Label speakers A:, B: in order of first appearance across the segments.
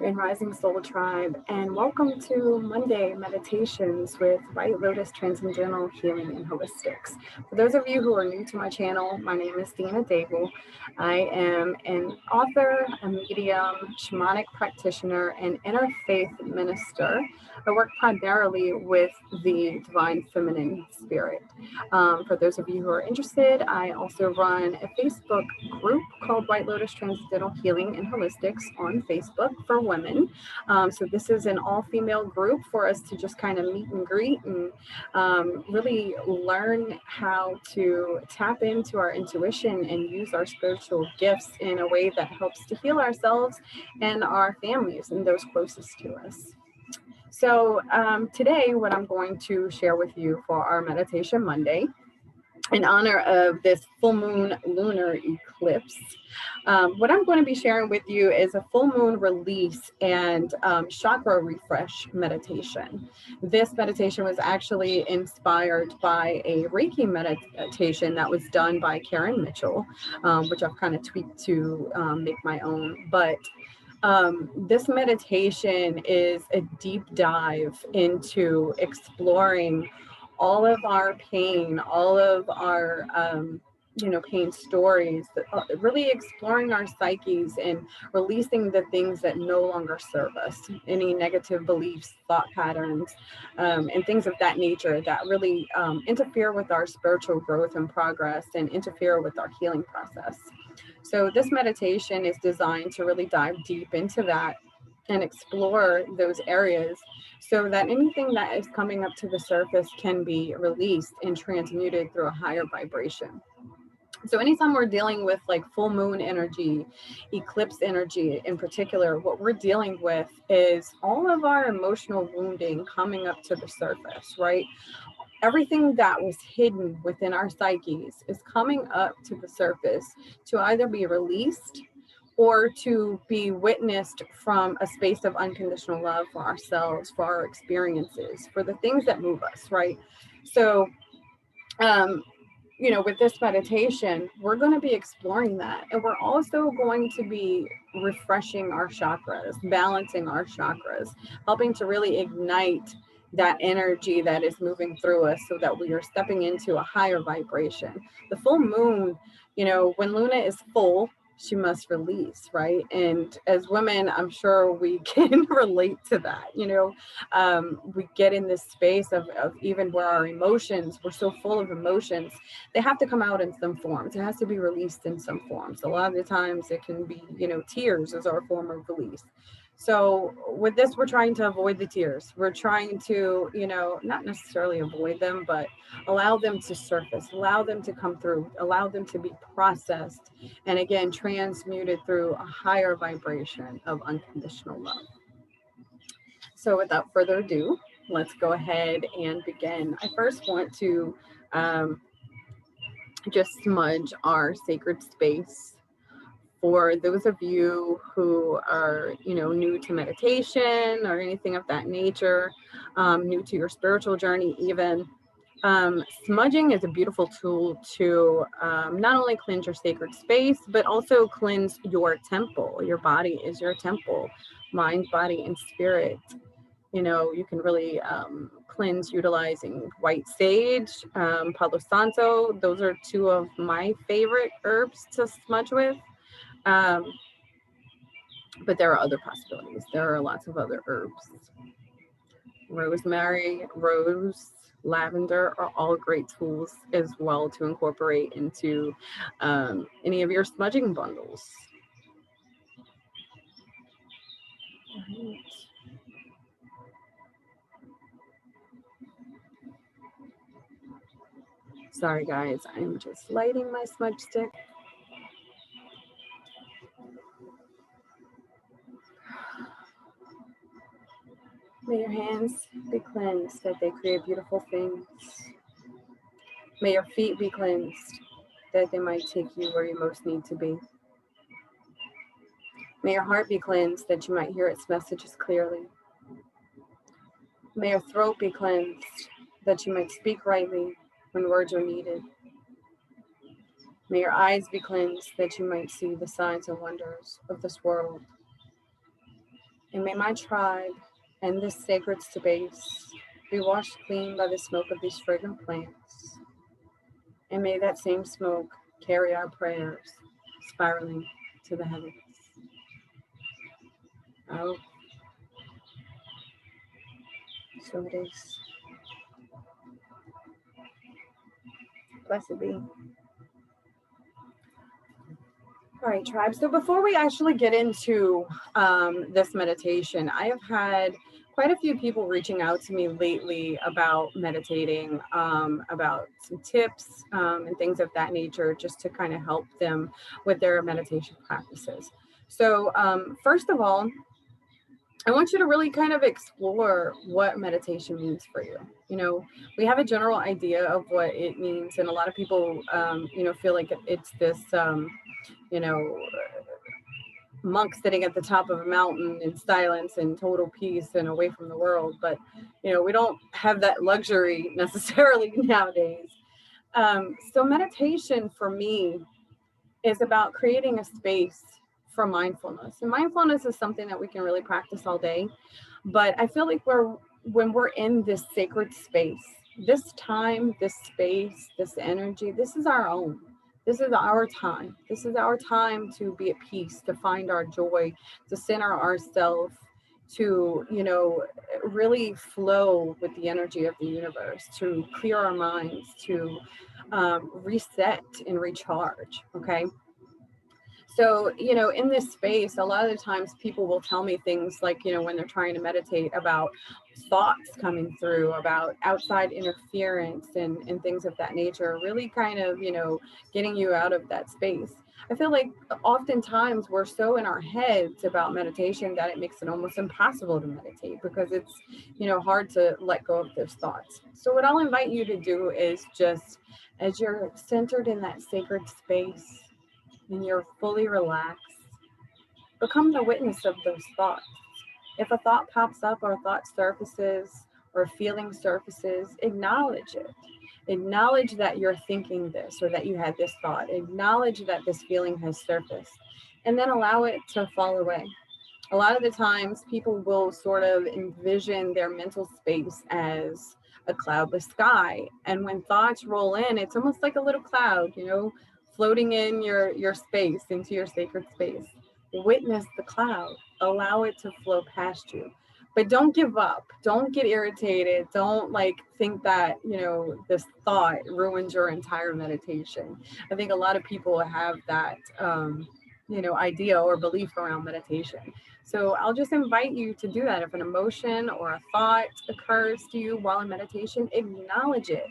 A: Grand Rising Soul Tribe, and welcome to Monday Meditations with White Lotus Transcendental Healing and Holistics. For those of you who are new to my channel, my name is Dina Daigle. I am an author, a medium, shamanic practitioner, and interfaith minister. I work primarily with the divine feminine spirit. For those of you who are interested, I also run a Facebook group called White Lotus Transcendental Healing and Holistics on Facebook for women. So this is an all-female group for us to just kind of meet and greet and really learn how to tap into our intuition and use our spiritual gifts in a way that helps to heal ourselves and our families and those closest to us. So today, what I'm going to share with you for our Meditation Monday, in honor of this full moon lunar eclipse, what I'm going to be sharing with you is a full moon release and chakra refresh meditation. This meditation was actually inspired by a Reiki meditation that was done by Karen Mitchell, which I've kind of tweaked to make my own. But this meditation is a deep dive into exploring all of our pain, all of our, pain stories, really exploring our psyches and releasing the things that no longer serve us, any negative beliefs, thought patterns, and things of that nature that really interfere with our spiritual growth and progress and interfere with our healing process. So this meditation is designed to really dive deep into that and explore those areas so that anything that is coming up to the surface can be released and transmuted through a higher vibration. So anytime we're dealing with like full moon energy, eclipse energy in particular, what we're dealing with is all of our emotional wounding coming up to the surface, right? Everything that was hidden within our psyches is coming up to the surface to either be released or to be witnessed from a space of unconditional love for ourselves, for our experiences, for the things that move us, right? So, with this meditation, we're going to be exploring that. And we're also going to be refreshing our chakras, balancing our chakras, helping to really ignite that energy that is moving through us so that we are stepping into a higher vibration. The full moon, when Luna is full, she must release, right? And as women, I'm sure we can relate to that. We get in this space of even where our emotions, we're so full of emotions, they have to come out in some forms. It has to be released in some forms. A lot of the times it can be, tears as our form of release. So with this, we're trying to avoid the tears. We're trying to, not necessarily avoid them, but allow them to surface, allow them to come through, allow them to be processed, and again, transmuted through a higher vibration of unconditional love. So without further ado, let's go ahead and begin. I first want to just smudge our sacred space. For those of you who are, new to meditation or anything of that nature, new to your spiritual journey even, smudging is a beautiful tool to not only cleanse your sacred space, but also cleanse your temple. Your body is your temple, mind, body, and spirit. You can really cleanse utilizing white sage, Palo Santo. Those are two of my favorite herbs to smudge with. But there are other possibilities. There are lots of other herbs. Rosemary, rose, lavender are all great tools as well to incorporate into any of your smudging bundles. Right. Sorry guys, I'm just lighting my smudge stick. May your hands be cleansed that they create beautiful things. May your feet be cleansed that they might take you where you most need to be. May your heart be cleansed that you might hear its messages clearly. May your throat be cleansed that you might speak rightly when words are needed. May your eyes be cleansed that you might see the signs and wonders of this world. And may my tribe and this sacred space be washed clean by the smoke of these fragrant plants. And may that same smoke carry our prayers spiraling to the heavens. Oh, so it is. Blessed be. All right, tribe. So before we actually get into this meditation, I have had quite a few people reaching out to me lately about meditating, about some tips and things of that nature, just to kind of help them with their meditation practices. So first of all, I want you to really kind of explore what meditation means for you. You know, we have a general idea of what it means, and a lot of people, feel like it's this, monk sitting at the top of a mountain in silence and total peace and away from the world. But, we don't have that luxury necessarily nowadays. So meditation for me is about creating a space for mindfulness. And mindfulness is something that we can really practice all day. But I feel like when we're in this sacred space, this time, this space, this energy, this is our own. This is our time. This is our time to be at peace, to find our joy, to center ourselves, to, really flow with the energy of the universe, to clear our minds, to reset and recharge. Okay. So, in this space, a lot of the times people will tell me things like, when they're trying to meditate, about thoughts coming through, about outside interference and things of that nature, really kind of, getting you out of that space. I feel like oftentimes we're so in our heads about meditation that it makes it almost impossible to meditate, because it's, hard to let go of those thoughts. So what I'll invite you to do is just, as you're centered in that sacred space, and you're fully relaxed, become the witness of those thoughts. If a thought pops up, or a thought surfaces, or a feeling surfaces, acknowledge it. Acknowledge that you're thinking this, or that you had this thought. Acknowledge that this feeling has surfaced, and then allow it to fall away. A lot of the times people will sort of envision their mental space as a cloudless sky. And when thoughts roll in, it's almost like a little cloud, floating in your space, into your sacred space. Witness the cloud, allow it to flow past you. But don't give up. Don't get irritated. Don't think that, this thought ruins your entire meditation. I think a lot of people have that, idea or belief around meditation. So I'll just invite you to do that. If an emotion or a thought occurs to you while in meditation, acknowledge it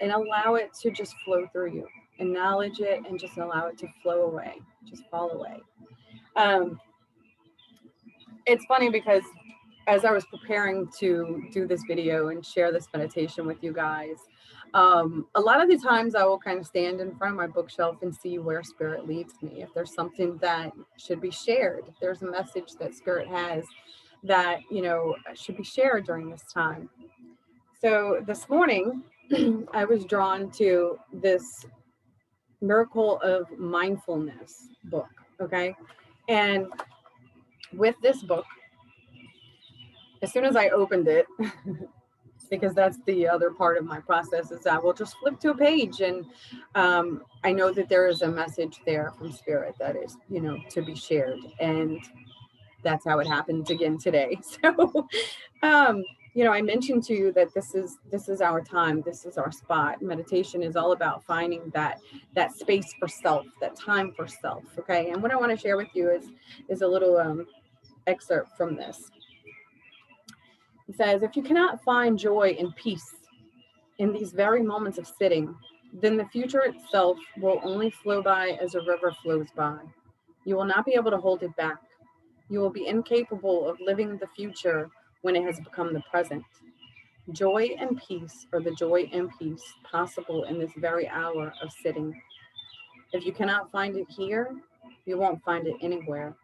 A: and allow it to just flow through you. Acknowledge it and just allow it to flow away, just fall away. It's funny because as I was preparing to do this video and share this meditation with you guys, a lot of the times I will kind of stand in front of my bookshelf and see where spirit leads me. If there's something that should be shared, if there's a message that spirit has that, should be shared during this time. So this morning, I was drawn to this Miracle of Mindfulness book. Okay. And with this book, as soon as I opened it, because that's the other part of my process, is I will just flip to a page, and I know that there is a message there from spirit that is, to be shared. And that's how it happens again today. So, I mentioned to you that this is our time. This is our spot. Meditation is all about finding that space for self, that time for self. Okay. And what I want to share with you is a little excerpt from this. It says, if you cannot find joy and peace in these very moments of sitting, then the future itself will only flow by as a river flows by. You will not be able to hold it back. You will be incapable of living the future when it has become the present. Joy and peace are the joy and peace possible in this very hour of sitting. If you cannot find it here, you won't find it anywhere.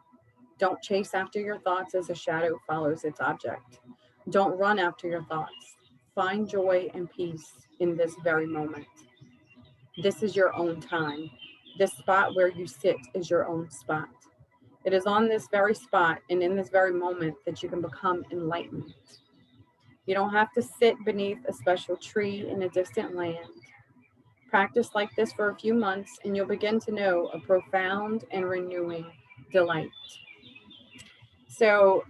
A: Don't chase after your thoughts as a shadow follows its object. Don't run after your thoughts. Find joy and peace in this very moment. This is your own time. This spot where you sit is your own spot. It is on this very spot and in this very moment that you can become enlightened. You don't have to sit beneath a special tree in a distant land. Practice like this for a few months and you'll begin to know a profound and renewing delight. So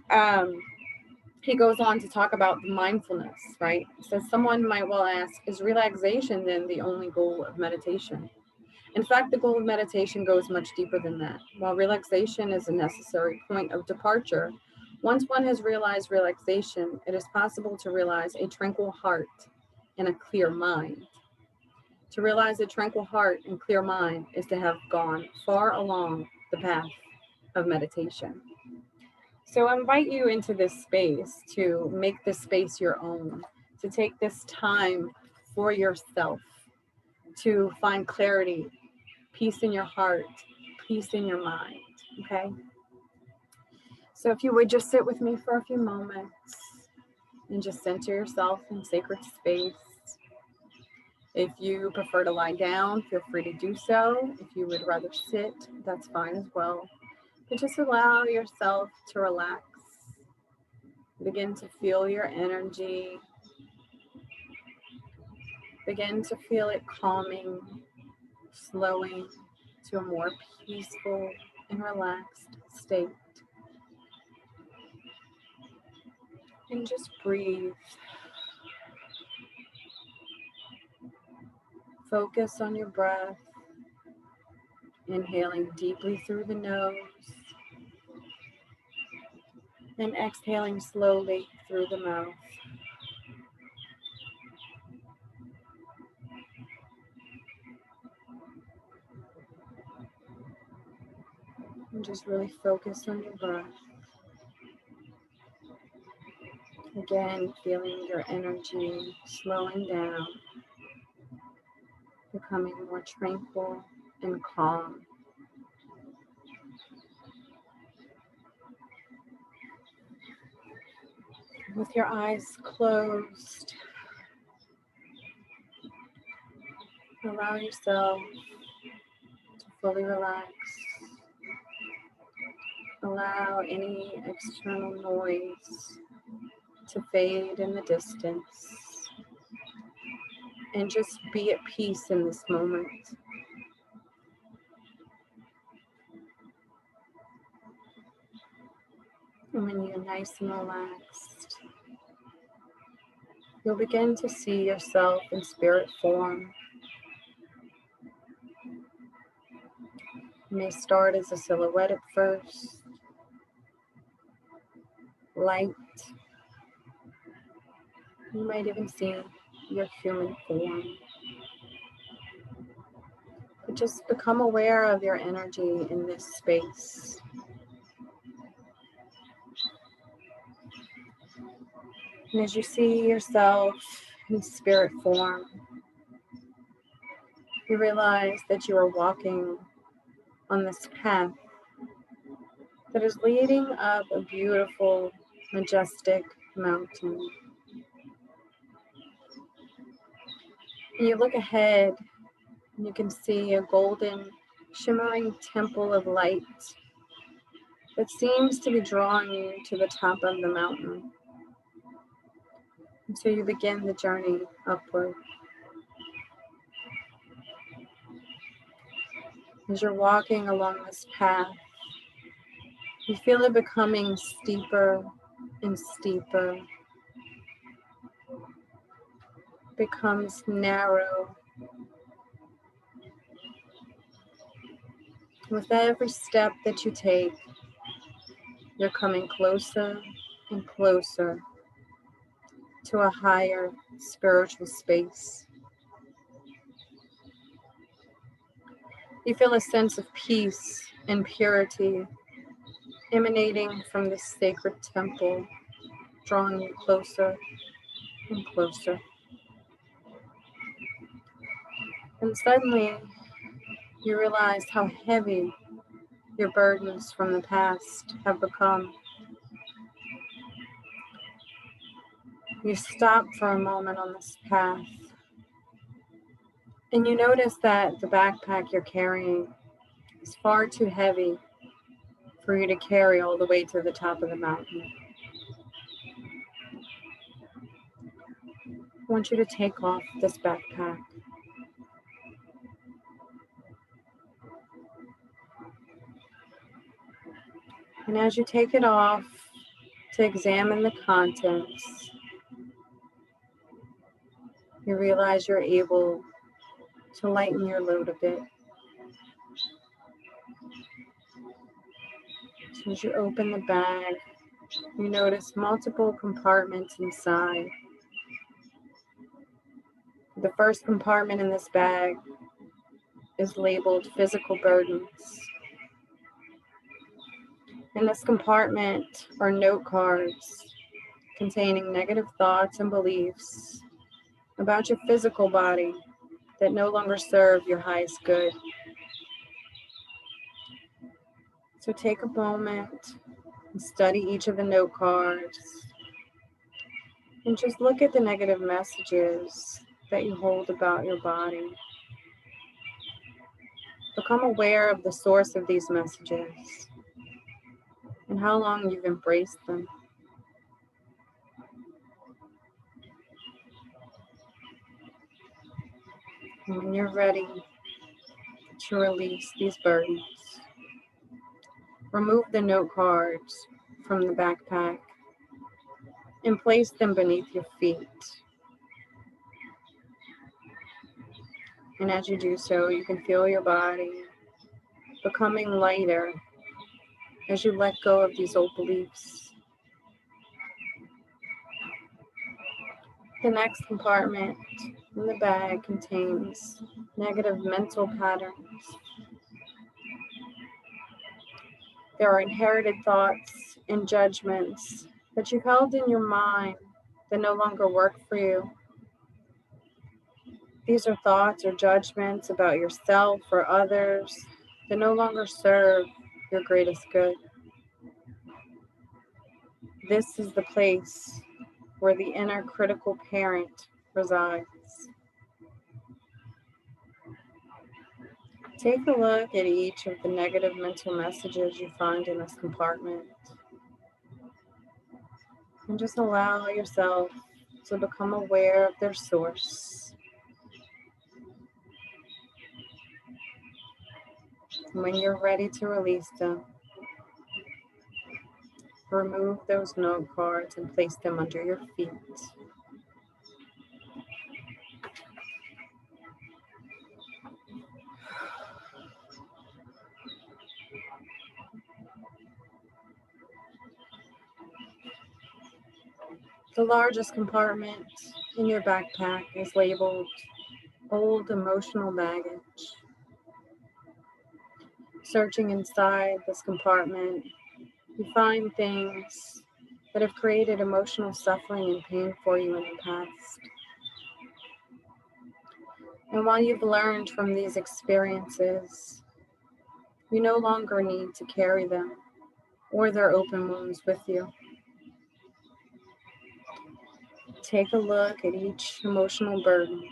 A: he goes on to talk about the mindfulness, right? So someone might well ask, is relaxation then the only goal of meditation? In fact, the goal of meditation goes much deeper than that. While relaxation is a necessary point of departure, once one has realized relaxation, it is possible to realize a tranquil heart and a clear mind. To realize a tranquil heart and clear mind is to have gone far along the path of meditation. So I invite you into this space to make this space your own, to take this time for yourself, to find clarity, peace in your heart, peace in your mind, okay? So if you would just sit with me for a few moments and just center yourself in sacred space. If you prefer to lie down, feel free to do so. If you would rather sit, that's fine as well. But just allow yourself to relax. Begin to feel your energy. Begin to feel it calming, slowing to a more peaceful and relaxed state. And just breathe. Focus on your breath. Inhaling deeply through the nose. And exhaling slowly through the mouth. And just really focus on your breath. Again, feeling your energy slowing down, becoming more tranquil and calm. With your eyes closed, allow yourself to fully relax. Allow any external noise to fade in the distance. And just be at peace in this moment. And when you're nice and relaxed, you'll begin to see yourself in spirit form. You may start as a silhouette at first, light. You might even see your human form. But just become aware of your energy in this space. And as you see yourself in spirit form, you realize that you are walking on this path that is leading up a beautiful, majestic mountain. And you look ahead and you can see a golden, shimmering temple of light that seems to be drawing you to the top of the mountain. And so you begin the journey upward. As you're walking along this path, you feel it becoming steeper and steeper. It becomes narrow. With every step that you take, you're coming closer and closer to a higher spiritual space. You feel a sense of peace and purity emanating from this sacred temple, drawing you closer and closer. And suddenly, you realize how heavy your burdens from the past have become. You stop for a moment on this path, and you notice that the backpack you're carrying is far too heavy for you to carry all the way to the top of the mountain. I want you to take off this backpack. And as you take it off to examine the contents, you realize you're able to lighten your load a bit. So as you open the bag, you notice multiple compartments inside. The first compartment in this bag is labeled physical burdens. In this compartment are note cards containing negative thoughts and beliefs about your physical body that no longer serve your highest good. So take a moment and study each of the note cards and just look at the negative messages that you hold about your body. Become aware of the source of these messages and how long you've embraced them. And when you're ready to release these burdens, remove the note cards from the backpack and place them beneath your feet. And as you do so, you can feel your body becoming lighter as you let go of these old beliefs. The next compartment in the bag contains negative mental patterns. There are inherited thoughts and judgments that you've held in your mind that no longer work for you. These are thoughts or judgments about yourself or others that no longer serve your greatest good. This is the place where the inner critical parent resides. Take a look at each of the negative mental messages you find in this compartment and just allow yourself to become aware of their source. And when you're ready to release them, remove those note cards and place them under your feet. The largest compartment in your backpack is labeled old emotional baggage. Searching inside this compartment, you find things that have created emotional suffering and pain for you in the past. And while you've learned from these experiences, you no longer need to carry them or their open wounds with you. Take a look at each emotional burden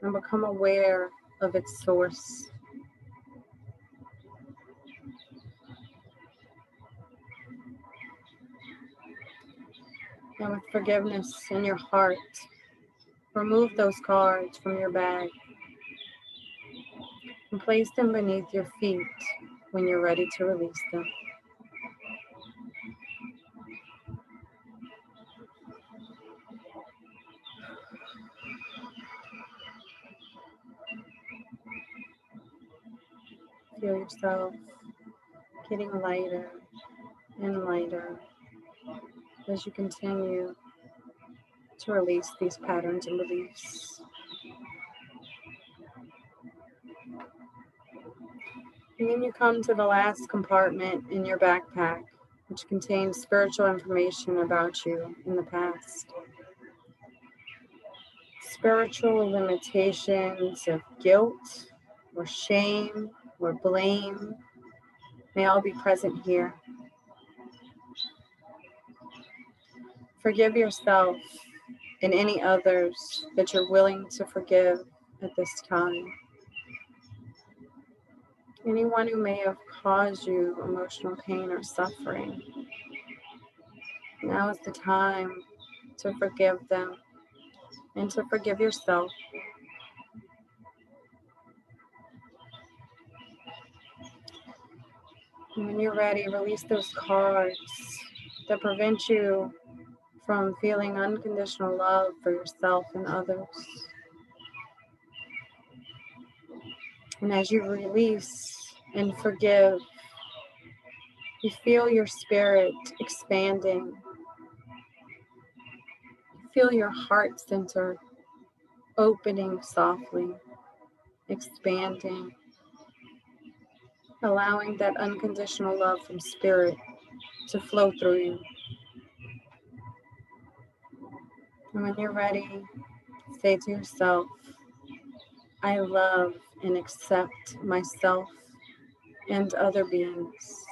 A: and become aware of its source. And with forgiveness in your heart, remove those cards from your bag and place them beneath your feet when you're ready to release them. Feel yourself getting lighter and lighter as you continue to release these patterns and beliefs. And then you come to the last compartment in your backpack, which contains spiritual information about you in the past. Spiritual limitations of guilt or shame or blame may all be present here. Forgive yourself and any others that you're willing to forgive at this time. Anyone who may have cause you emotional pain or suffering. Now is the time to forgive them and to forgive yourself. And when you're ready, release those cards that prevent you from feeling unconditional love for yourself and others. And as you release and forgive, you feel your spirit expanding. You feel your heart center opening softly, expanding, allowing that unconditional love from spirit to flow through you. And when you're ready, say to yourself, I love and accept myself and other beings.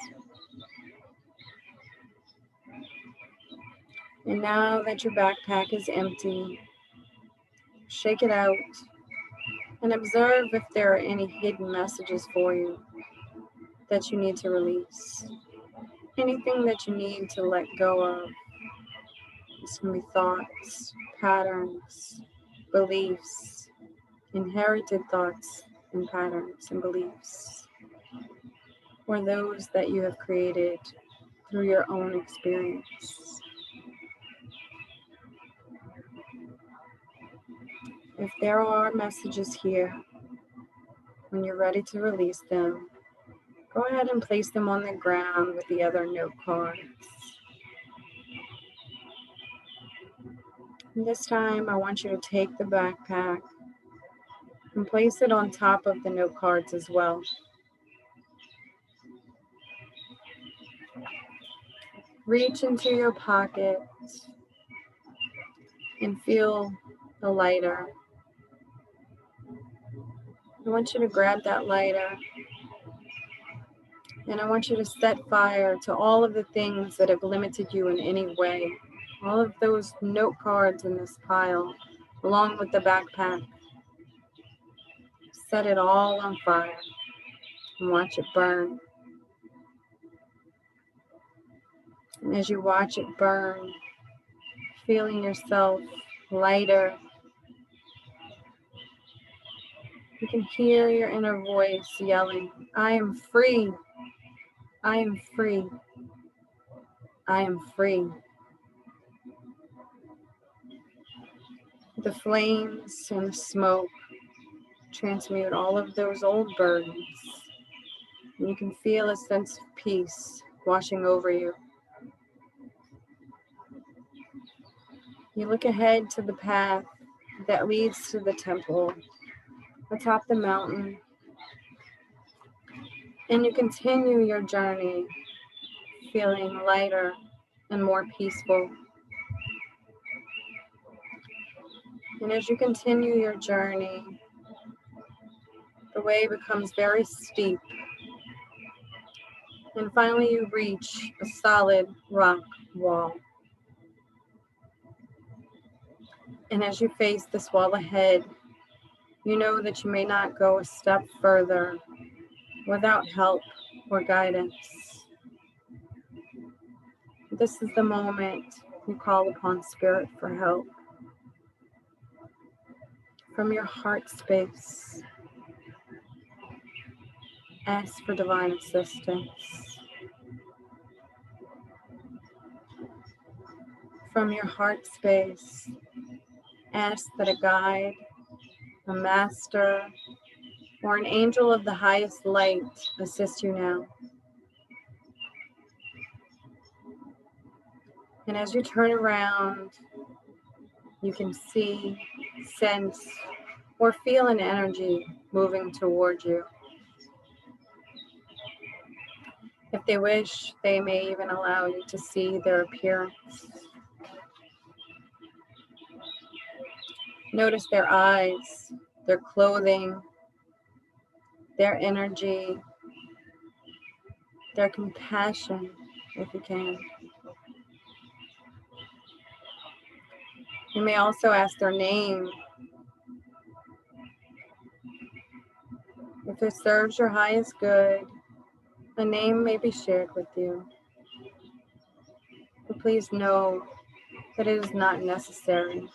A: And now that your backpack is empty, shake it out and observe if there are any hidden messages for you that you need to release. Anything that you need to let go of. This can be thoughts, patterns, beliefs, inherited thoughts and patterns and beliefs, or those that you have created through your own experience. If there are messages here, when you're ready to release them, go ahead and place them on the ground with the other note cards. And this time, I want you to take the backpack and place it on top of the note cards as well. Reach into your pocket and feel the lighter. I want you to grab that lighter and I want you to set fire to all of the things that have limited you in any way. All of those note cards in this pile, along with the backpack. Set it all on fire and watch it burn. And as you watch it burn, feeling yourself lighter, you can hear your inner voice yelling, I am free. I am free. I am free. The flames and the smoke transmute all of those old burdens. And you can feel a sense of peace washing over you. You look ahead to the path that leads to the temple atop the mountain. And you continue your journey feeling lighter and more peaceful. And as you continue your journey, the way becomes very steep. And finally you reach a solid rock wall. And as you face this wall ahead, you know that you may not go a step further without help or guidance. This is the moment you call upon Spirit for help. From your heart space, ask for divine assistance. From your heart space, ask that a guide, a master, or an angel of the highest light assist you now. And as you turn around, you can see, sense, or feel an energy moving toward you. If they wish, they may even allow you to see their appearance. Notice their eyes, their clothing, their energy, their compassion, if you can. You may also ask their name. If it serves your highest good, A name may be shared with you, but please know that it is not necessary.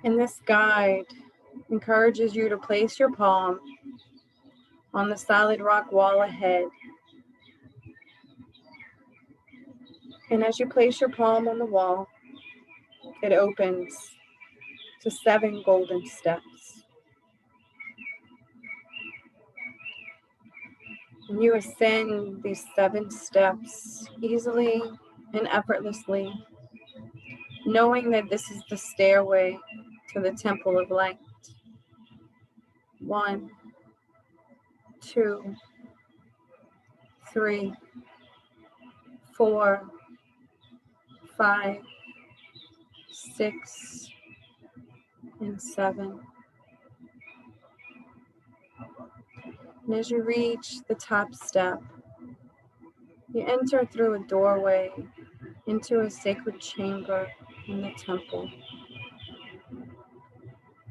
A: And this guide encourages you to place your palm on the solid rock wall ahead. And as you place your palm on the wall, it opens to 7 golden steps. And you ascend these 7 steps easily and effortlessly, knowing that this is the stairway to the Temple of Light. 1, 2, 3, 4, 5, 6, and 7. And as you reach the top step, you enter through a doorway into a sacred chamber in the temple.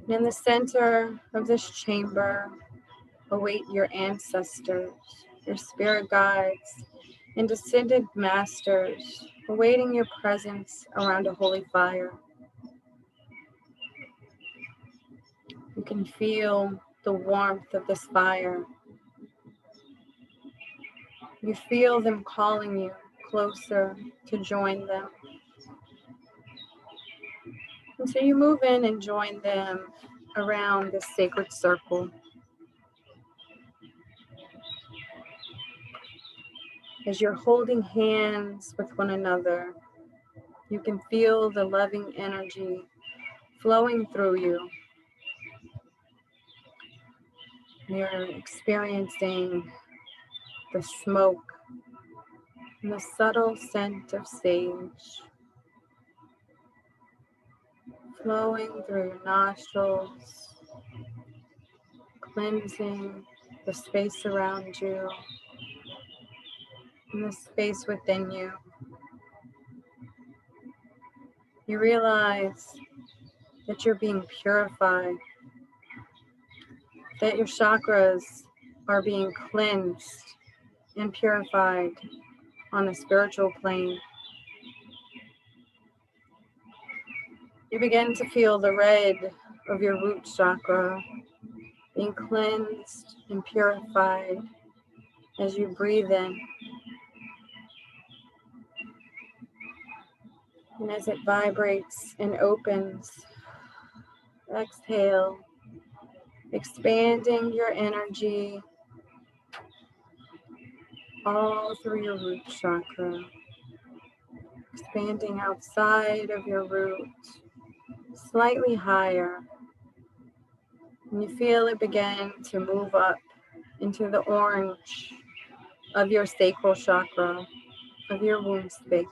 A: And in the center of this chamber await your ancestors, your spirit guides, and ascended masters, awaiting your presence around a holy fire. You can feel the warmth of this fire. You feel them calling you closer to join them. And so you move in and join them around this sacred circle. As you're holding hands with one another, you can feel the loving energy flowing through you. You're experiencing the smoke and the subtle scent of sage flowing through your nostrils, cleansing the space around you and the space within you. You realize that you're being purified, that your chakras are being cleansed and purified on a spiritual plane. You begin to feel the red of your root chakra being cleansed and purified as you breathe in. And as it vibrates and opens, exhale, expanding your energy all through your root chakra, expanding outside of your root, slightly higher. And you feel it begin to move up into the orange of your sacral chakra, of your womb space.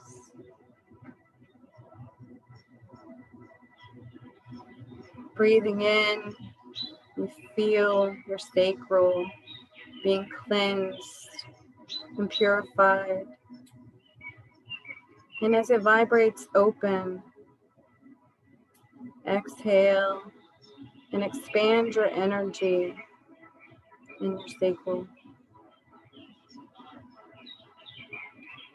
A: Breathing in, you feel your sacral being cleansed and purified. And as it vibrates open, exhale and expand your energy in your sacral.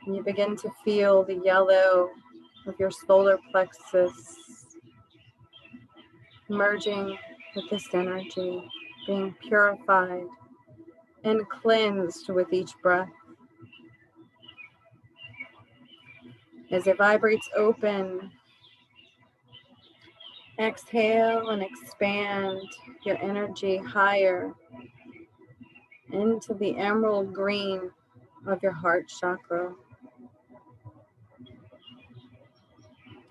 A: And you begin to feel the yellow of your solar plexus merging with this energy, being purified and cleansed with each breath. As it vibrates open, exhale and expand your energy higher into the emerald green of your heart chakra.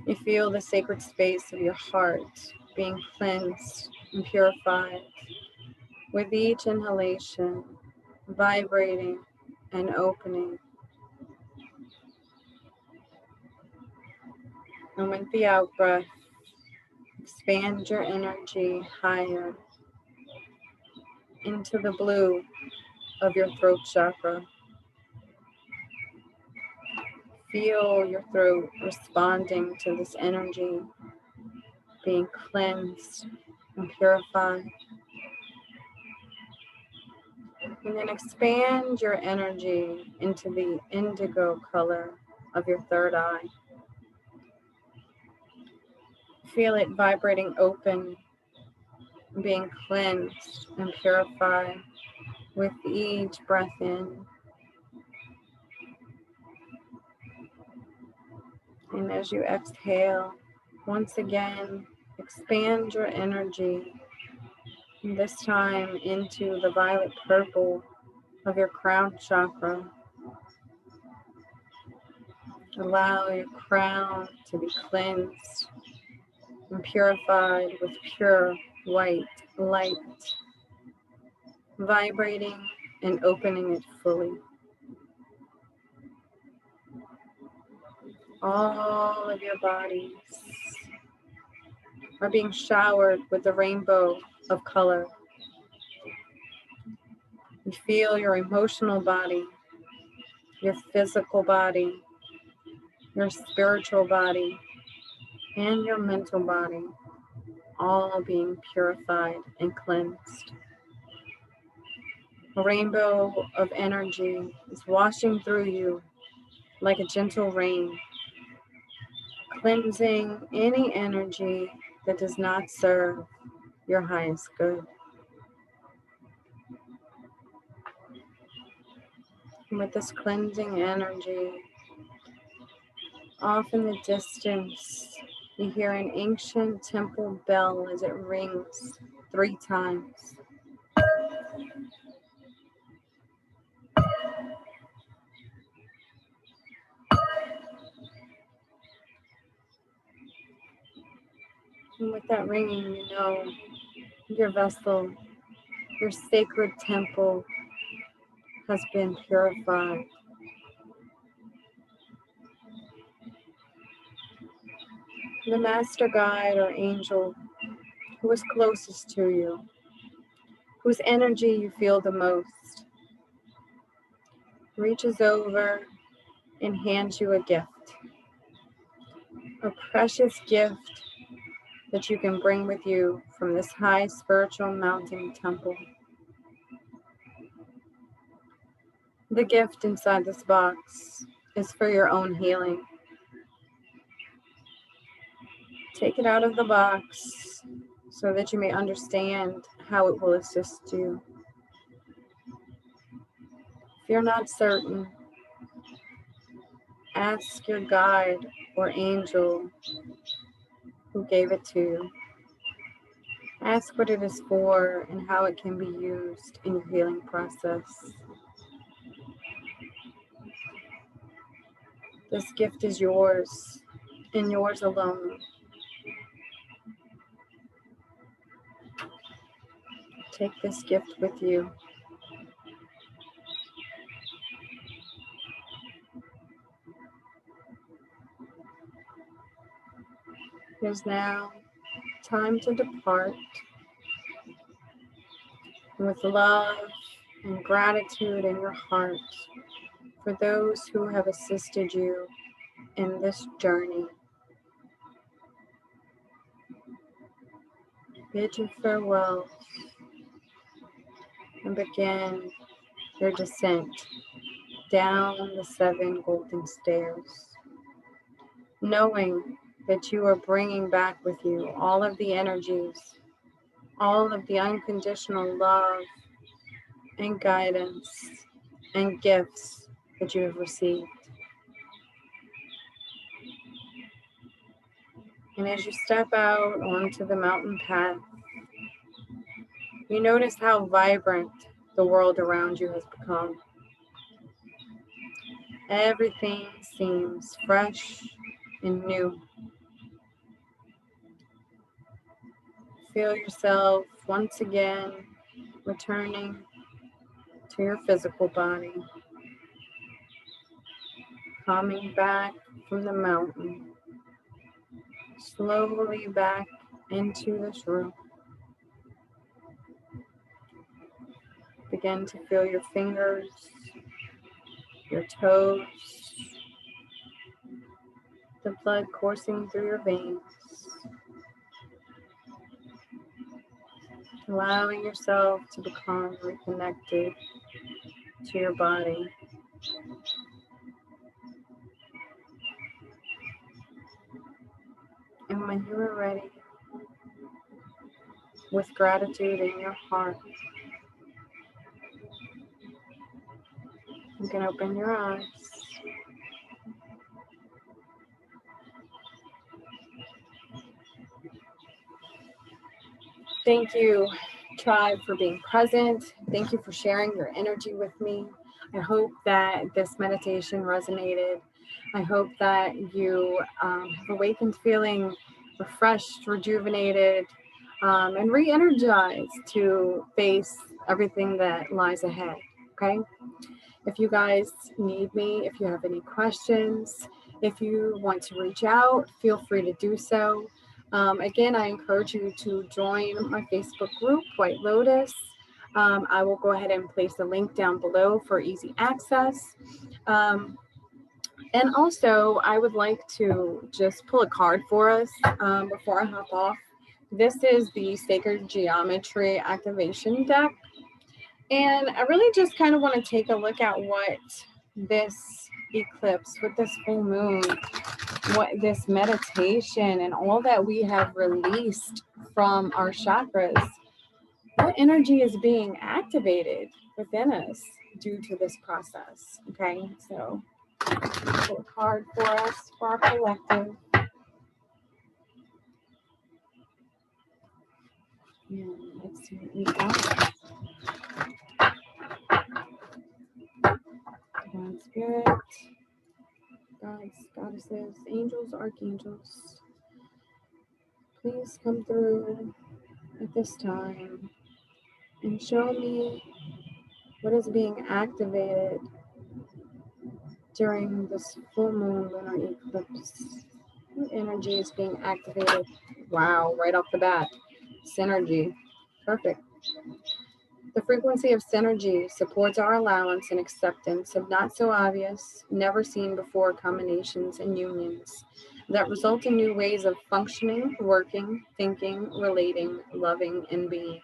A: You feel the sacred space of your heart being cleansed and purified with each inhalation, vibrating and opening. And with the out breath, expand your energy higher into the blue of your throat chakra. Feel your throat responding to this energy, being cleansed and purified. And then expand your energy into the indigo color of your third eye. Feel it vibrating open, being cleansed and purified with each breath in. And as you exhale, once again, expand your energy, this time into the violet purple of your crown chakra. Allow your crown to be cleansed and purified with pure white light, vibrating and opening it fully. All of your bodies are being showered with the rainbow of color. You feel your emotional body, your physical body, your spiritual body, and your mental body all being purified and cleansed. A rainbow of energy is washing through you like a gentle rain, cleansing any energy that does not serve your highest good. And with this cleansing energy, off in the distance, you hear an ancient temple bell as it rings 3 times. And with that ringing, you know your vessel, your sacred temple has been purified. The master guide or angel who is closest to you, whose energy you feel the most, reaches over and hands you a gift. A precious gift that you can bring with you from this high spiritual mountain temple. The gift inside this box is for your own healing. Take it out of the box so that you may understand how it will assist you. If you're not certain, ask your guide or angel who gave it to you. Ask what it is for and how it can be used in your healing process. This gift is yours and yours alone. Take this gift with you. It is now time to depart with love and gratitude in your heart for those who have assisted you in this journey. Bid you farewell and begin your descent down the 7 golden stairs, knowing that you are bringing back with you all of the energies, all of the unconditional love and guidance and gifts that you have received. And as you step out onto the mountain path, you notice how vibrant the world around you has become. Everything seems fresh and new. Feel yourself once again returning to your physical body, coming back from the mountain, slowly back into this room. Begin to feel your fingers, your toes, the blood coursing through your veins, allowing yourself to become reconnected to your body. And when you are ready, with gratitude in your heart, you can open your eyes. Thank you, tribe, for being present. Thank you for sharing your energy with me. I hope that this meditation resonated. I hope that you have awakened feeling refreshed, rejuvenated, and re-energized to face everything that lies ahead, okay? If you guys need me, if you have any questions, if you want to reach out, feel free to do so. Again, I encourage you to join my Facebook group, White Lotus. I will go ahead and place the link down below for easy access. And also, I would like to just pull a card for us before I hop off. This is the Sacred Geometry Activation Deck. And I really just kind of want to take a look at what this eclipse, with this full moon, what this meditation and all that we have released from our chakras, what energy is being activated within us due to this process. Okay, so pull a card for us for our collective. And let's see what we got. Divine Spirit, gods, goddesses, angels, archangels, please come through at this time and show me what is being activated during this full moon lunar eclipse. What energy is being activated? Wow, right off the bat. Synergy. Perfect. The frequency of synergy supports our allowance and acceptance of not so obvious, never seen before combinations and unions that result in new ways of functioning, working, thinking, relating, loving, and being.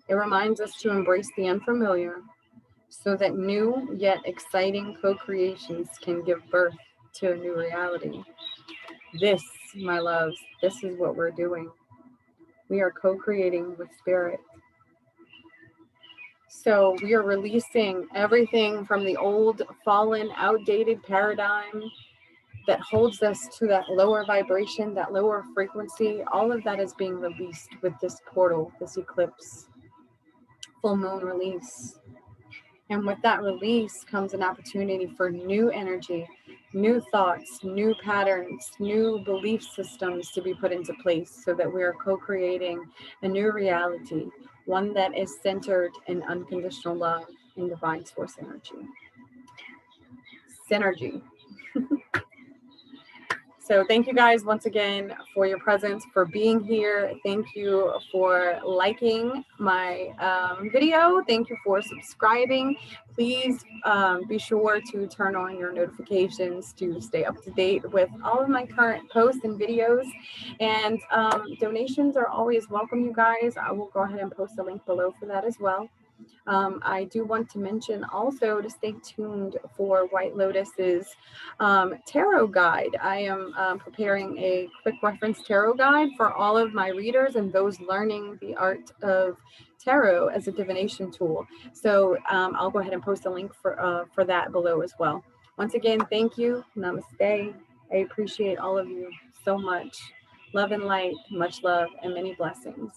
A: It reminds us to embrace the unfamiliar so that new yet exciting co-creations can give birth to a new reality. This, my loves, this is what we're doing. We are co-creating with spirit. So we are releasing everything from the old, fallen, outdated paradigm that holds us to that lower vibration, that lower frequency. All of that is being released with this portal, this eclipse, full moon release. And with that release comes an opportunity for new energy, new thoughts, new patterns, new belief systems to be put into place so that we are co-creating a new reality, one that is centered in unconditional love and divine source energy. Synergy. So thank you guys once again for your presence, for being here. Thank you for liking my video. Thank you for subscribing. Please be sure to turn on your notifications to stay up to date with all of my current posts and videos. And donations are always welcome, you guys. I will go ahead and post a link below for that as well. I do want to mention also to stay tuned for White Lotus's tarot guide. I am preparing a quick reference tarot guide for all of my readers and those learning the art of tarot as a divination tool. So I'll go ahead and post a link for that below as well. Once again, thank you. Namaste. I appreciate all of you so much. Love and light, much love, and many blessings.